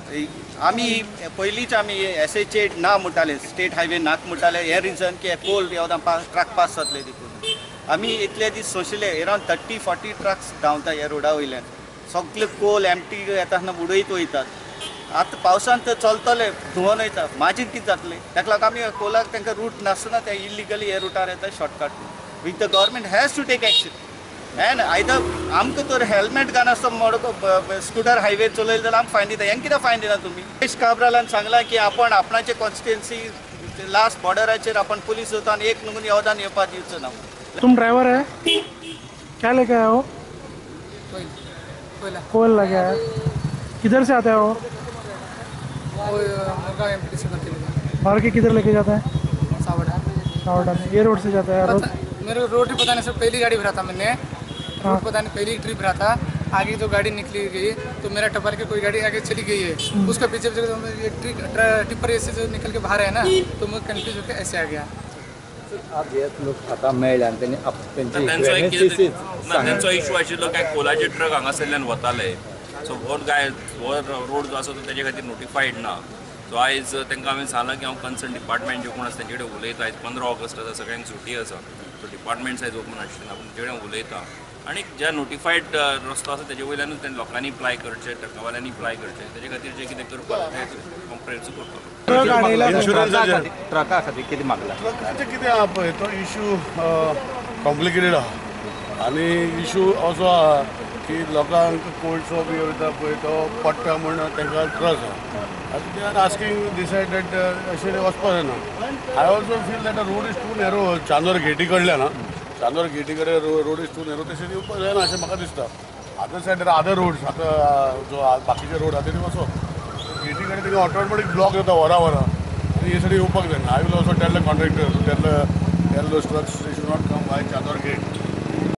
आमी पयलींच आमी SH ना म्हणटाले, स्टेट हायवे नाक म्हणटाले. हे रिजन की कोल येवदां ट्रक पास जातले देखून आमी इतले दीस सोंशिल्ले. अरावंड 30-40 ट्रक्स धांवता ह्या रोडा वयल्यान. सगळे कोल एमटी येताना उडयत वयतात. आतां पावसान तर चलतले धुवन वयता. मागीर कितें जातलें? ताका लागून आमी कोलाक तांकां रूट नासतना ते इलिगली हे रुटार येता shortcut. With the government has to take action. And either आमकां तर हेल्मेट घालनासतना मोडको स्कूटर हायवे चलयले जाल्यार आमकां फायन दिता. हें कित्याक फायन दिना तुमी? महेश काब्रालान सांगलां की आपण आपणाचे कॉन्स्टिट्युएन्सी लास्ट बॉर्डराचेर आपण पुलीस होता आनी एक नमून येवदान येवपाक दिवचो ना. तुम ड्राइवर है? क्या लेके आए हो? कोयल लगे है। किधर से आते हो? और के किधर लेके जाता है? सावड़ा में। ये रोड से जाता है? मेरे को रोड पता नहीं सर, पहली गाड़ी भरा था मैंने। रोड पता नहीं पहली ट्रिप भरा था। आगे जो गाड़ी निकली गई तो मेरा टपर के कोई गाड़ी आगे चली गई है, उसका पीछे ये टिप्पर ऐसे जो निकल के बाहर है ना, तो मैं कन्फ्यूज होकर ऐसे आ गया. आज हे लोक आता मेळ्ळे आनी त्यांचो इशू आशिल्लो काय कोलाचे ट्रक हांगासरल्यान वताले. सो हो रोड जो आसा तो तेजे खातीर नोटिफाईड ना. सो आयज तांकां हांवें सांगलां की हांव कन्सर्न डिपार्टमेंट जे कोण आसा तेंचे कडेन उलयता. आयज 15 ऑगस्ट आसा, सगळ्यांक सुटी आसा. सो डिपार्टमेंट आयज ओपन आशिल्ले ना, पूण तेजे कडेन उलयता. आनी ज्या नोटिफाईड रस्तो आसा तेजे वयल्यानूच ते लोकांनी अप्लाय करचे, ट्रकावाल्यांनी अप्लाय करचे. तेजे खातीर जे कितें करपाक ते कॉम्प्रेन्स करतलो. ट्रका खातीर कितें मागला? ट्रकाचें कितें आहा पळय तो इशू कॉम्प्लिकेटेड आहा. आनी इशू असो आहा की लोकांक कोर्टचो बी वयता पळय तो पडटा म्हण तांकां त्रास आहा. आतां they are asking decided that अशें वचपाक जायना. I also feel that road is too narrow. Chandor गेटी कडल्यान चांदोर गेटी कडेन रोड इज टू नॅरो. तशें येवपाक जायना अशें म्हाका दिसता. अदर सायडीर अदर रोड्स आतां जो बाकीचे रोड आहा तेणी वचो गेटी कडेन तेका ऑटोमॅटीक ब्लॉक जाता वरां आनी हे सायडीन येवपाक जायना. I will also tell the contractor tell those trucks they should not come by Chandor gate.